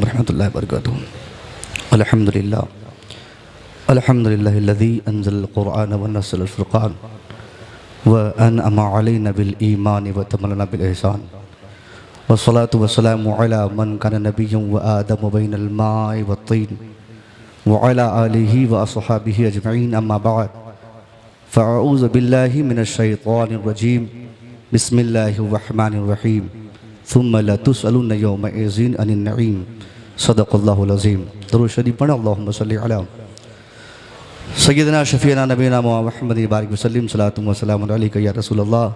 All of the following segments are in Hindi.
वरहमतुल्लाहि वबरकातुहू। अल्हम्दुलिल्लाह अल्हम्दुलिल्लाहिल्लज़ी अंज़लल क़ुरआन व नज़्ज़लल फ़ुरक़ान व अनअमा अलैना बिल ईमान व तमन्ना बिल इहसान वस्सलातु वस्सलामु अला मन काना नबिय्यन व आदम बैनल माइ व तीन व अला आलिहि व अस्हाबिहि अजमईन अम्मा बाद फ़अऊज़ु बिल्लाहि मिनश शैतानिर रजीम बिस्मिल्लाहिर रहमानिर रहीम सुम्मा लतुसअलुन्ना यौमइज़िन अनिन नईम सदक़ल्लाहुल अज़ीम। दुरूद शरीफ पढ़ें। अल्लाहुम्मा सल्लि अला सय्यिदना शफ़ीना नबीना मुहम्मद बारिक वसल्लम सलातु व सलामु अलैका या रसूलल्लाह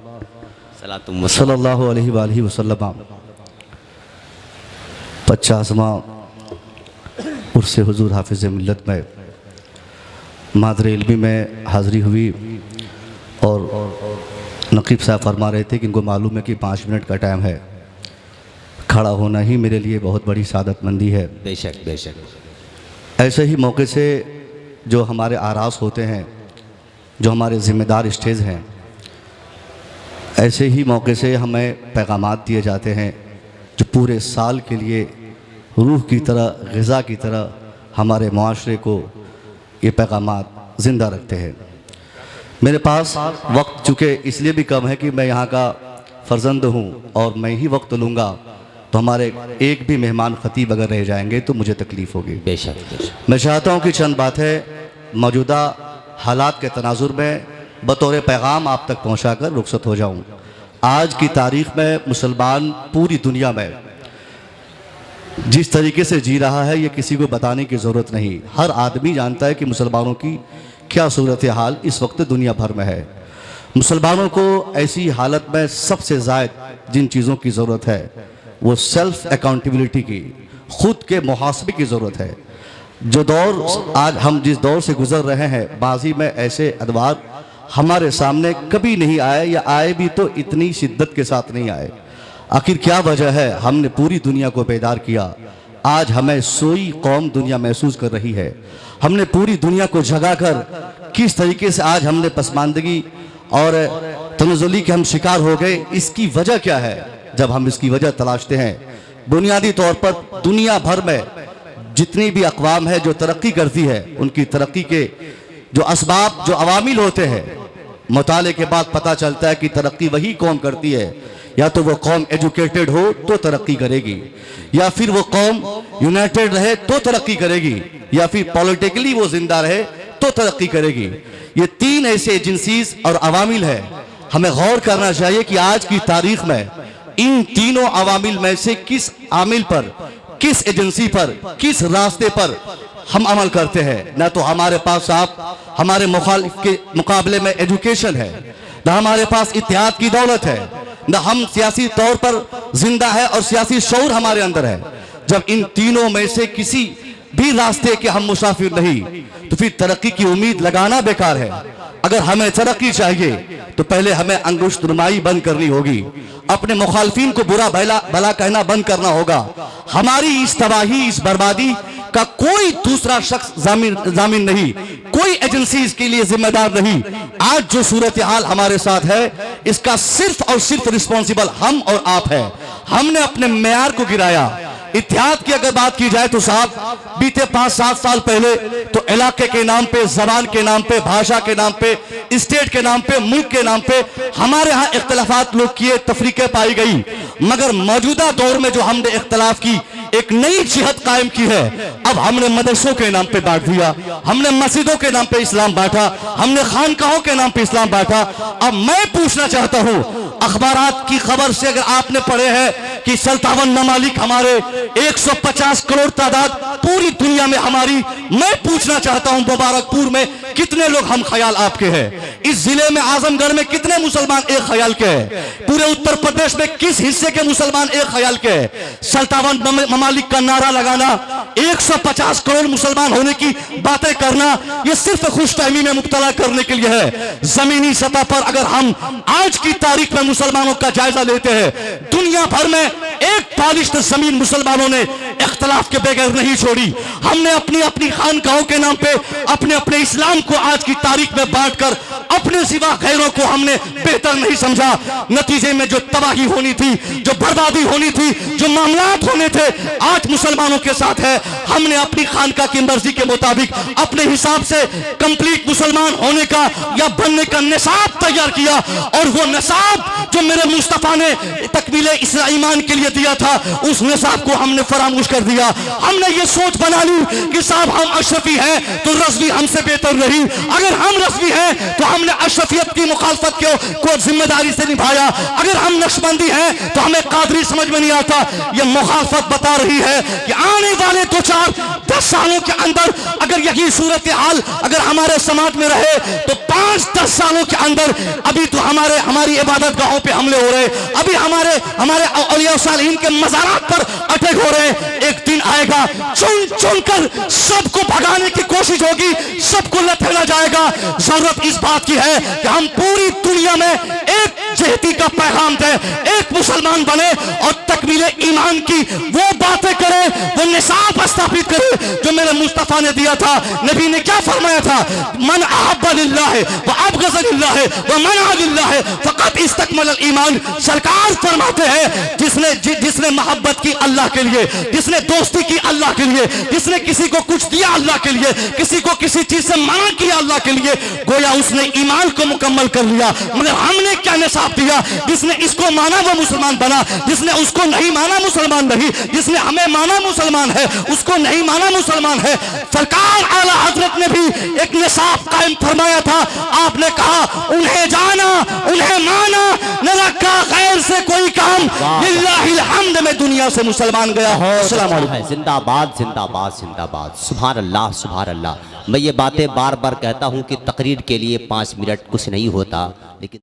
सल्लल्लाहु अलैहि व आलिहि वसल्लम। 50वां उर्स हुज़ूर हाफ़िज़ मिल्लत में मादर इल्मी में हाज़िरी हुई और नक़ीब साहब फरमा रहे थे कि इनको मालूम है कि 5 मिनट का टाइम है। खड़ा होना ही मेरे लिए बहुत बड़ी सादतमंदी है। बेशक बेशक। ऐसे ही मौके से जो हमारे आरास होते हैं, जो हमारे ज़िम्मेदार स्टेज हैं, ऐसे ही मौके से हमें पैगामात दिए जाते हैं जो पूरे साल के लिए रूह की तरह, ग़िज़ा की तरह हमारे मुआशरे को ये पैगामात ज़िंदा रखते हैं। मेरे पास वक्त चूँकि इसलिए भी कम है कि मैं यहाँ का फ़र्जंद हूँ और मैं ही वक्त लूँगा तो हमारे एक भी मेहमान ख़तीब अगर रह जाएंगे तो मुझे तकलीफ़ होगी। बेशक बेशक। मैं चाहता हूँ कि चंद बातें मौजूदा हालात के तनाजुर में बतौर पैगाम आप तक पहुँचा कर रुखसत हो जाऊँ। आज की तारीख़ में मुसलमान पूरी दुनिया में जिस तरीके से जी रहा है ये किसी को बताने की ज़रूरत नहीं। हर आदमी जानता है कि मुसलमानों की क्या सूरत हाल इस वक्त दुनिया भर में है। मुसलमानों को ऐसी हालत में सबसे ज़्यादा जिन चीज़ों की ज़रूरत है वो सेल्फ अकाउंटेबिलिटी की, खुद के मुहासबे की ज़रूरत है। जो दौर आज हम जिस दौर से गुज़र रहे हैं, माजी में ऐसे अदवार हमारे सामने कभी नहीं आए, या आए भी तो इतनी शिद्दत के साथ नहीं आए। आखिर क्या वजह है? हमने पूरी दुनिया को बेदार किया। आज हमें सोई कौम दुनिया महसूस कर रही है। हमने पूरी दुनिया को जगा कर किस तरीके से आज हमने पसमानदगी और तनज़ुली के हम शिकार हो गए, इसकी वजह क्या है? जब हम इसकी वजह तलाशते हैं, बुनियादी तौर पर दुनिया भर में जितनी भी अक़वाम है जो तरक्की करती है, उनकी तरक्की के जो असबाब, जो अवामिल होते हैं, मुताले के बाद पता चलता है कि तरक्की वही कौम करती है। या तो वो कौम एजुकेटेड हो तो तरक्की करेगी, या फिर वो कौम यूनाइटेड रहे तो तरक्की करेगी, या फिर पॉलिटिकली वो जिंदा रहे तो तरक्की करेगी। ये 3 ऐसे एजेंसीज और अवामिल है। हमें गौर करना चाहिए कि आज की तारीख में इन तीनों अवामिल में से किस आमिल पर, किस एजेंसी पर, किस रास्ते पर हम अमल करते हैं। ना तो हमारे पास आप हमारे मुखालिफ के मुकाबले में एजुकेशन है, ना हमारे पास इत्तेहाद की दौलत है, ना हम सियासी तौर पर जिंदा है और सियासी शऊर हमारे अंदर है। जब इन तीनों में से किसी भी रास्ते के हम मुसाफिर नहीं तो फिर तरक्की की उम्मीद लगाना बेकार है। अगर हमें तरक्की चाहिए तो पहले हमें अंगुश्त नुमाई बंद करनी होगी, अपने मुखालफिन को बुरा भला कहना बंद करना होगा। हमारी इस तबाही, इस बर्बादी का कोई दूसरा शख्स जामिन नहीं, कोई एजेंसी इसके लिए जिम्मेदार नहीं। आज जो सूरत हाल हमारे साथ है इसका सिर्फ और सिर्फ रिस्पॉन्सिबल हम और आप है। हमने अपने मेयार को गिराया। इत्तेहाद की अगर बात की जाए तो साहब बीते 5-7 साल पहले तो इलाके के नाम पे, जबान के नाम पे, भाषा के नाम पे, स्टेट के नाम पे, मुल्क के नाम पे हमारे यहाँ इख्तलाफात लोग किए, तफरीकें पाई गई। मगर मौजूदा दौर में जो हमने इख्तलाफ की, एक नई जिहद कायम की है। अब हमने मदरसों के नाम पे बांट दिया, हमने मस्जिदों के नाम पे इस्लाम बांटा, हमने खानकाहों के नाम पे इस्लाम बांटा। अब मैं पूछना चाहता हूँ, अखबारात की खबर से अगर आपने पढ़े हैं कि 57 ममालिक हमारे, 150 करोड़ तादाद पूरी दुनिया में हमारी, मैं पूछना चाहता हूं मुबारकपुर में कितने लोग हम ख्याल आपके हैं? इस जिले में आजमगढ़ में कितने मुसलमान एक ख्याल के हैं? पूरे उत्तर प्रदेश में किस हिस्से के मुसलमान एक ख्याल के हैं? 57 ममालिक का नारा लगाना, 150 करोड़ मुसलमान होने की बातें करना, यह सिर्फ खुशफहमी में मुब्तला करने के लिए है। जमीनी सतह पर अगर हम आज की तारीख में मुसलमानों का जायजा लेते हैं, दुनिया भर में एक पालिश्त जमीन मुसलमानों ने इख्तलाफ के बगैर नहीं छोड़ी। हमने अपनी अपनी खानकाहों के नाम पे अपने अपने इस्लाम को आज की तारीख में बांटकर अपने सिवा गैरों को हमने बेहतर नहीं समझा। नतीजे में जो तबाही होनी थी, जो बर्बादी होनी थी, जो मामलात होने थे, आज मुसलमानों के साथ है। हमने अपनी खानका की मर्जी के मुताबिक अपने हिसाब से कंप्लीट मुसलमान होने का या बनने का निसाब तैयार किया, और वो निसाब जो मेरे मुस्तफा ने तकमीले ईमान के लिए दिया था, उस निसाब को हमने फरामोश कर दिया। हमने ये सोच बना ली कि साहब हम अशरफी हैं तो रज़वी हमसे बेहतर नहीं। अगर हम रज़वी हैं तो हमने अशरफियत की मुखालफत को जिम्मेदारी से निभाया। अगर हम नक्शबंदी हैं तो हमें कादरी समझ में नहीं आता। ये मुखालफत बता रही है कि आने वाले 2-4-10 सालों के अंदर अगर यही सूरत हाल अगर हमारे समाज में रहे तो 5-10 सालों के अंदर अभी तो हमारी इबादत गाहों पे हमले हो रहे, अभी हमारे औलिया सालिहीन के मज़ारात पर अटैक हो रहे हैं। एक दिन आएगा चुन कर सबको भगाने की कोशिश होगी, सबको लथेड़ा जाएगा। जरूरत इस बात की है कि हम पूरी दुनिया में एक जहती का पैगाम दें, एक मुसलमान बने और तकमीले ईमान की वो बातें करें, वो निसाब स्थापित करें जो मेरे मुस्तफा ने दिया था। नबी ने क्या फरमाया था? मन अहब्बा लिल्लाह व अबग़ज़ लिल्लाह व मनअ लिल्लाह फ़क़द इस्तकमल ईमान। सरकार फरमाते हैं जिसने मोहब्बत की अल्लाह के लिए, जिसने दोस्ती की अल्लाह के लिए, जिसने किसी को कुछ दिया अल्लाह के लिए, किसी को किसी चीज से मना किया अल्लाह के लिए, गोया उसने ईमान को मुकम्मल कर लिया। मगर हमने क्या निसाब दिया? जिसने इसको माना वो मुसलमान बना, जिसने उसको नहीं माना मुसलमान नहीं, जिसने हमें माना मुसलमान है, उसको नहीं माना मुसलमान है। सरकार आला हजरत ने भी एक निसाब कायम फरमाया था। आपने कहा उन्हें जाना, उन्हें माना, न रखा गैर से कोई काम, लिल्लाहिल हम्द में दुनिया से मुसलमान गया। अस्सलाम वालेकुम। जिंदाबाद जिंदाबाद जिंदाबाद। सुभान अल्लाह सुभान अल्लाह। मैं ये बातें बार बार कहता हूँ कि तकरीर के लिए 5 मिनट कुछ नहीं होता, लेकिन